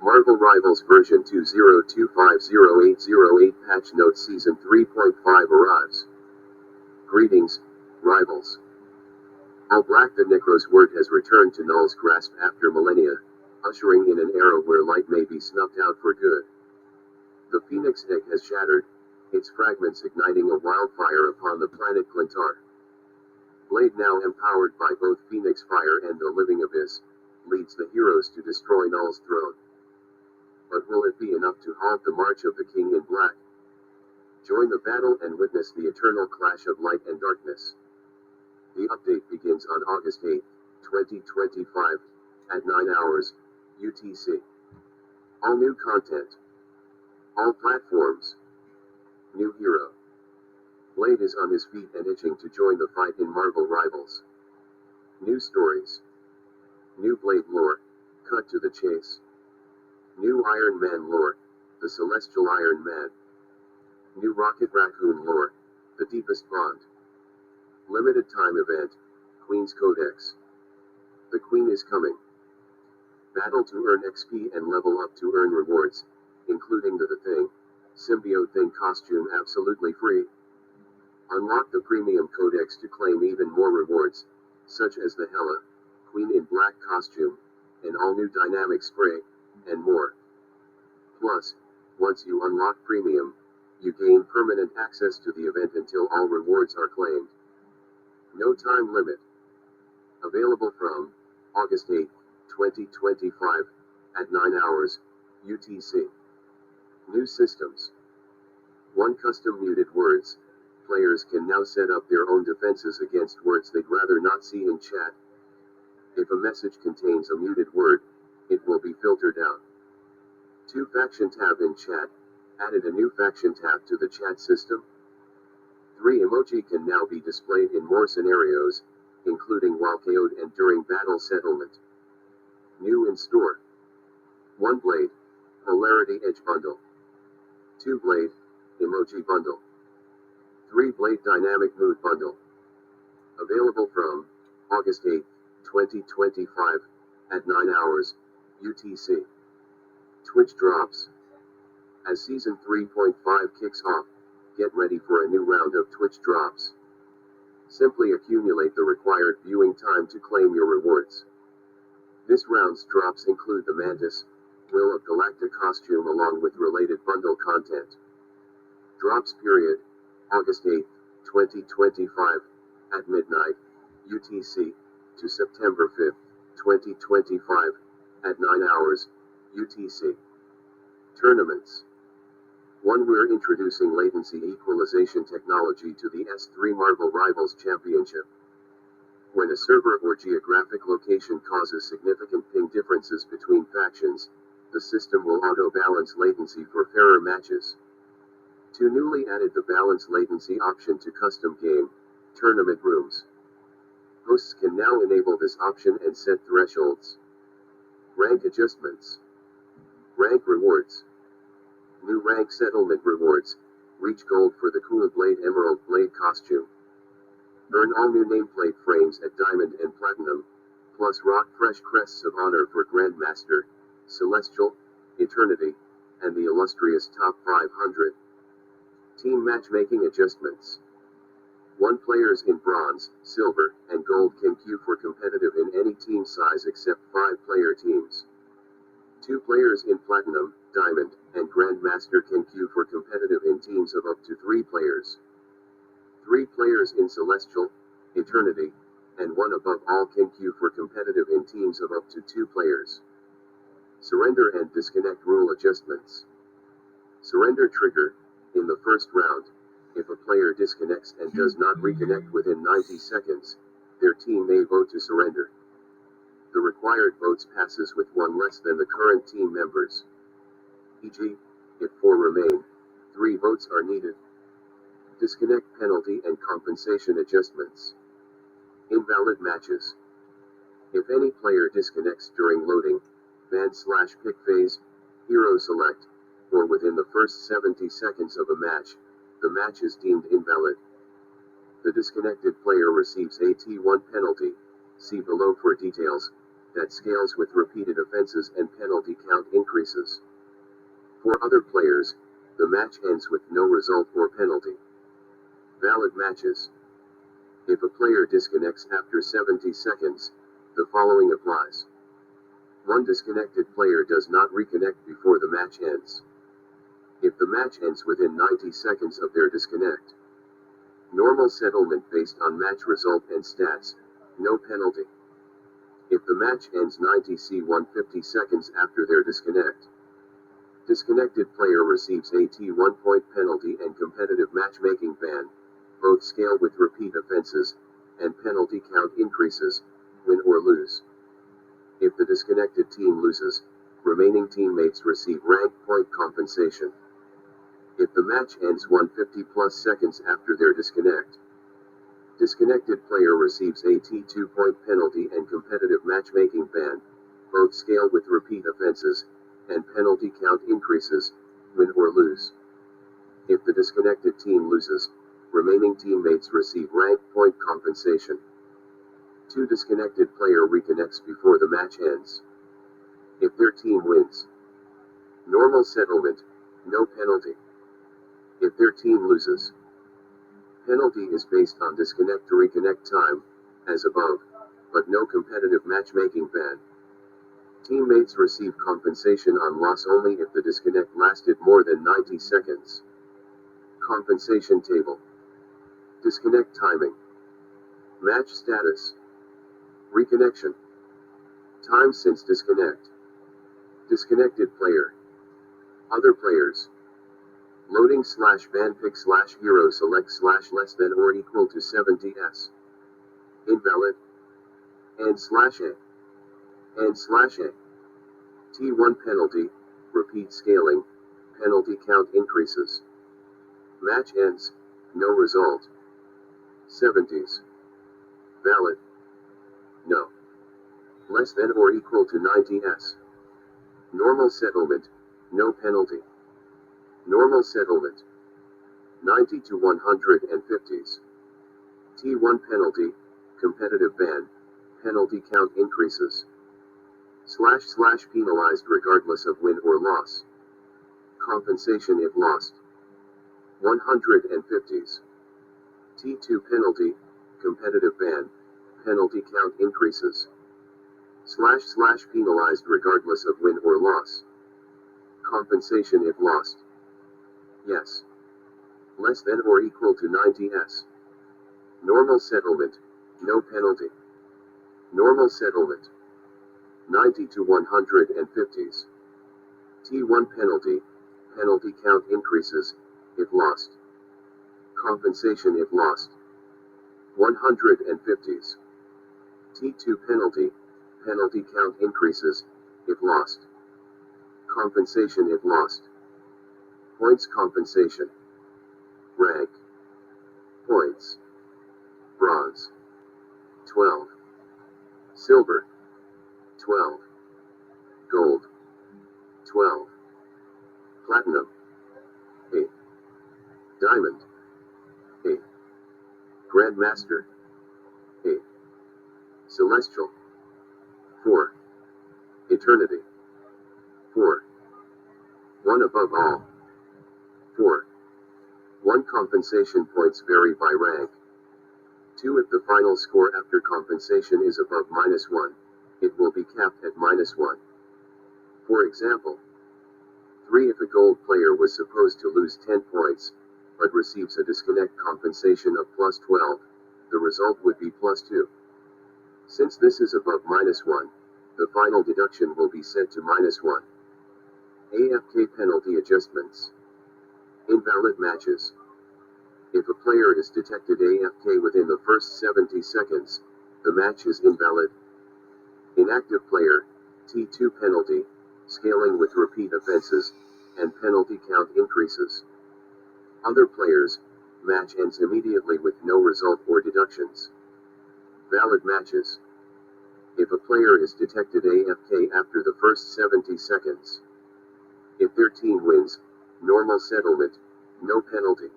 Marvel Rivals version 20250808 patch notes season 3.5 arrives. Greetings, rivals. All Black the Necro's word has returned to Null's grasp after millennia, ushering in an era where light may be snuffed out for good. The Phoenix egg has shattered, its fragments igniting a wildfire upon the planet Clintar. Blade, now empowered by both Phoenix Fire and the Living Abyss, leads the heroes to destroy Null's throne. But will it be enough to halt the march of the King in Black? Join the battle and witness the eternal clash of light and darkness. The update begins on August 8, 2025, at 9 hours, UTC. All new content. All platforms. New hero. Blade is on his feet and itching to join the fight in Marvel Rivals. New stories. New Blade lore, cut to the chase. New Iron Man lore, the Celestial Iron Man. New Rocket Raccoon lore, the Deepest Bond. Limited time event, Queen's Codex. The Queen is coming. Battle to earn XP and level up to earn rewards, including the Thing, Symbiote Thing costume absolutely free. Unlock the Premium Codex to claim even more rewards, such as the Hela, Queen in Black costume, an all-new dynamic spray, and more. Plus, once you unlock Premium, you gain permanent access to the event until all rewards are claimed. No time limit. Available from August 8, 2025, at 9 hours, UTC. New systems. 1 custom muted words. Players can now set up their own defenses against words they'd rather not see in chat. If a message contains a muted word, it will be filtered out. 2 faction tab in chat. Added a new faction tab to the chat system. 3 emoji can now be displayed in more scenarios, including while KO'd and during battle settlement. New in store. 1 Blade, Polarity Edge Bundle. 2 Blade, Emoji Bundle. 3 Blade Dynamic Mood Bundle. Available from August 8, 2025, at 9 hours, UTC. Twitch drops. As Season 3.5 kicks off, get ready for a new round of Twitch drops. Simply accumulate the required viewing time to claim your rewards. This round's drops include the Mantis, Will of Galacta costume along with related bundle content. Drops period, August 8, 2025, at midnight, UTC, to September 5, 2025, at 9 hours, UTC. Tournaments. 1. We're introducing latency equalization technology to the S3 Marvel Rivals Championship. When a server or geographic location causes significant ping differences between factions, the system will auto-balance latency for fairer matches. 2. Newly added the balance latency option to custom game, tournament rooms. Hosts can now enable this option and set thresholds. Rank adjustments. Rank rewards. New rank settlement rewards. Reach gold for the cool Blade Emerald Blade costume. Earn all new nameplate frames at Diamond and Platinum, plus rock fresh crests of honor for Grandmaster, Celestial, Eternity, and the illustrious Top 500. Team matchmaking adjustments. 1 players in Bronze, Silver, and Gold can queue for competitive in any team size except 5-player teams. 2 players in Platinum, Diamond, and Grandmaster can queue for competitive in teams of up to 3 players. 3 players in Celestial, Eternity, and 1 above all can queue for competitive in teams of up to 2 players. Surrender and disconnect rule adjustments. Surrender trigger. In the first round, if a player disconnects and does not reconnect within 90 seconds, their team may vote to surrender. The required votes passes with 1 less than the current team members. E.g., if 4 remain, 3 votes are needed. Disconnect penalty and compensation adjustments. Invalid matches. If any player disconnects during loading, ban/pick phase, hero select, or within the first 70 seconds of a match, the match is deemed invalid. The disconnected player receives a T1 penalty. See below for details. that scales with repeated offenses and penalty count increases. For other players, the match ends with no result or penalty. Valid matches. If a player disconnects after 70 seconds, the following applies. One disconnected player does not reconnect before the match ends. If the match ends within 90 seconds of their disconnect. Normal settlement based on match result and stats, no penalty. If the match ends 90-150 seconds after their disconnect. Disconnected player receives a T1 point penalty and competitive matchmaking ban, both scale with repeat offenses, and penalty count increases, win or lose. If the disconnected team loses, remaining teammates receive rank point compensation. If the match ends 150 plus seconds after their disconnect. Disconnected player receives a T2 point penalty and competitive matchmaking ban, both scale with repeat offenses, and penalty count increases, win or lose. If the disconnected team loses, remaining teammates receive rank point compensation. 2 disconnected player reconnects before the match ends. If their team wins. Normal settlement, no penalty. If their team loses. Penalty is based on disconnect to reconnect time, as above, but no competitive matchmaking ban. Teammates receive compensation on loss only if the disconnect lasted more than 90 seconds. Compensation table. Disconnect timing. Match status. Reconnection. Time since disconnect. Disconnected player. Other players. Loading /ban pick /hero select /less than or equal to 70s. Invalid. And/a. And/a. T1 penalty, repeat scaling, penalty count increases. Match ends, no result. 70s. Valid. No. Less than or equal to 90s. Normal settlement, no penalty. Normal settlement. 90 to 150s. T1 penalty, competitive ban, penalty count increases. / penalized regardless of win or loss. Compensation if lost. 150s. T2 penalty, competitive ban, penalty count increases. / penalized regardless of win or loss. Compensation if lost. Yes. Less than or equal to 90s. Normal settlement, no penalty. Normal settlement. 90 to 150s. T1 penalty, penalty count increases, if lost. Compensation if lost. 150s. T2 penalty, penalty count increases, if lost. Compensation if lost. Points compensation. Rank. Points. Bronze. 12. Silver. 12. Gold. 12. Platinum. 8. Diamond. 8. Grandmaster. 8. Celestial. 4. Eternity. 4. One above all. 4. 1 compensation points vary by rank. 2 if the final score after compensation is above -1, it will be capped at -1. For example, 3 if a gold player was supposed to lose 10 points, but receives a disconnect compensation of +12, the result would be +2. Since this is above -1, the final deduction will be set to -1. AFK penalty adjustments. Invalid matches. If a player is detected AFK within the first 70 seconds, the match is invalid. Inactive player, T2 penalty, scaling with repeat offenses, and penalty count increases. Other players, match ends immediately with no result or deductions. Valid matches. If a player is detected AFK after the first 70 seconds. If their team wins, normal settlement, no penalty.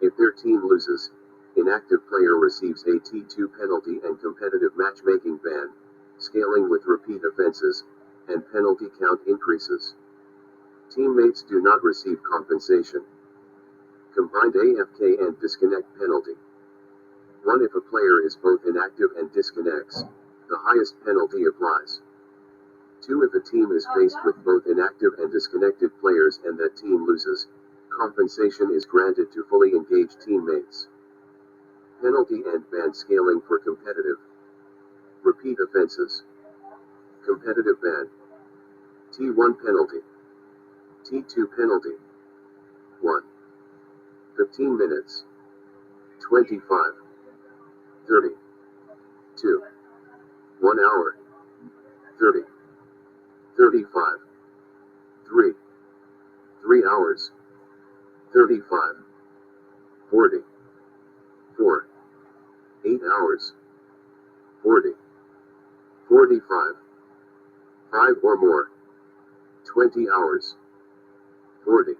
If their team loses, inactive player receives a T2 penalty and competitive matchmaking ban, scaling with repeat offenses, and penalty count increases. Teammates do not receive compensation. Combined AFK and disconnect penalty. 1. If a player is both inactive and disconnects, the highest penalty applies. 2. If a team is faced with both inactive and disconnected players and that team loses, compensation is granted to fully engaged teammates. Penalty and ban scaling for competitive. Repeat offenses. Competitive ban. T1 penalty. T2 penalty. 1. 15 minutes. 25. 30. 2. 1 hour. 30. 35. 3. 3 hours. 35. 40. 4. 8 hours. 40. 45. 5 or more. 20 hours. 40.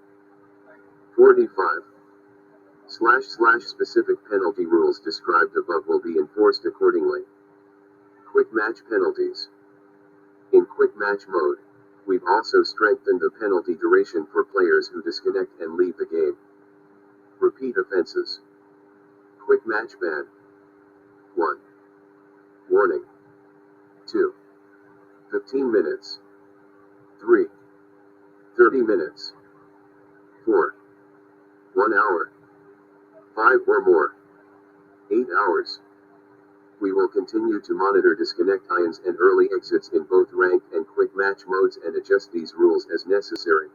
45. Specific penalty rules described above will be enforced accordingly. Quick match penalties. In quick match mode, we've also strengthened the penalty duration for players who disconnect and leave the game. Repeat offenses. Quick match ban. 1. Warning. 2. 15 minutes. 3. 30 minutes. 4. 1 hour. 5 or more. 8 hours. We will continue to monitor disconnect ions and early exits in both ranked and quick match modes and adjust these rules as necessary.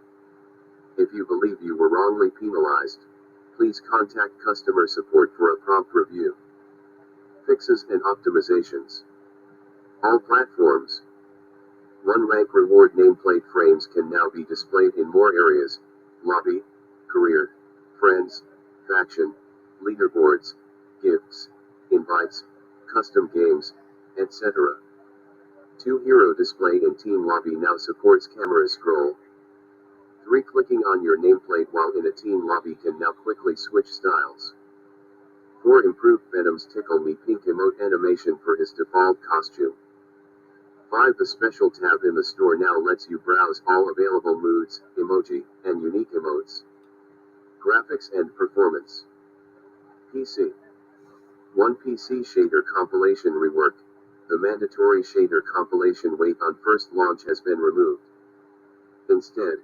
If you believe you were wrongly penalized, please contact customer support for a prompt review. Fixes and optimizations. All platforms. 1 rank reward nameplate frames can now be displayed in more areas: lobby, career, friends, faction, leaderboards, gifts, invites, custom games, etc. 2 hero display in team lobby now supports camera scroll. 3 clicking on your nameplate while in a team lobby can now quickly switch styles. 4 improved Venom's Tickle Me Pink emote animation for his default costume. 5 the special tab in the store now lets you browse all available moods, emoji, and unique emotes. Graphics and performance. PC. 1 PC shader compilation rework. The mandatory shader compilation wait on first launch has been removed. Instead,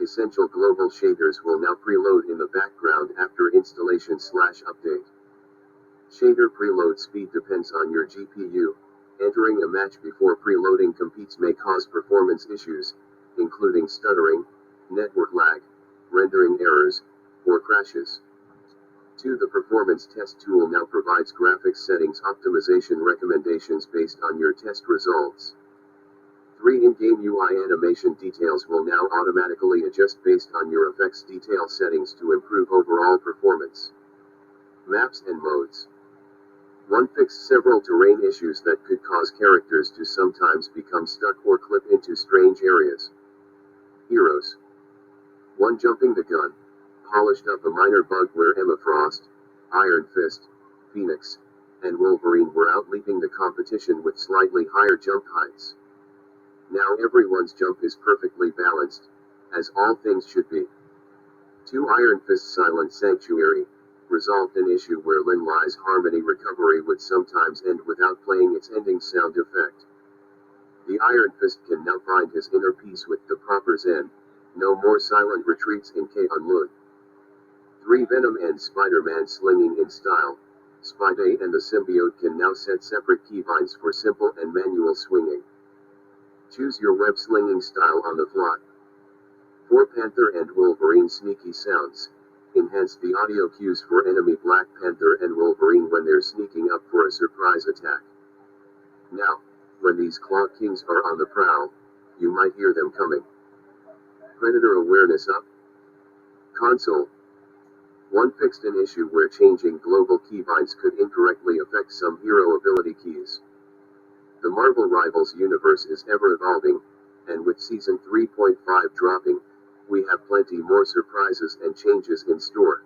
essential global shaders will now preload in the background after installation/update. Shader preload speed depends on your GPU. Entering a match before preloading competes may cause performance issues, including stuttering, network lag, rendering errors, or crashes. 2 The performance test tool now provides graphics settings optimization recommendations based on your test results. 3 In-game UI animation details will now automatically adjust based on your effects detail settings to improve overall performance. Maps and modes. 1 Fixed several terrain issues that could cause characters to sometimes become stuck or clip into strange areas. Heroes. 1 Jumping the gun. Polished up a minor bug where Emma Frost, Iron Fist, Phoenix, and Wolverine were out leaping the competition with slightly higher jump heights. Now everyone's jump is perfectly balanced, as all things should be. 2 Iron Fist Silent Sanctuary resolved an issue where Lin Lai's harmony recovery would sometimes end without playing its ending sound effect. The Iron Fist can now find his inner peace with the proper zen. No more silent retreats in K'un-Lun. 3 Venom and Spider-Man slinging in style. Spidey and the symbiote can now set separate keybinds for simple and manual swinging. Choose your web slinging style on the fly. 4 Panther and Wolverine sneaky sounds. Enhance the audio cues for enemy Black Panther and Wolverine when they're sneaking up for a surprise attack. Now, when these Claw Kings are on the prowl, you might hear them coming. Predator awareness up. Console. 1 Fixed an issue where changing global keybinds could incorrectly affect some hero ability keys. The Marvel Rivals universe is ever evolving, and with Season 3.5 dropping, we have plenty more surprises and changes in store.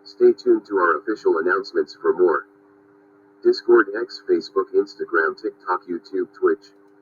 Stay tuned to our official announcements for more. Discord, X, Facebook, Instagram, TikTok, YouTube, Twitch.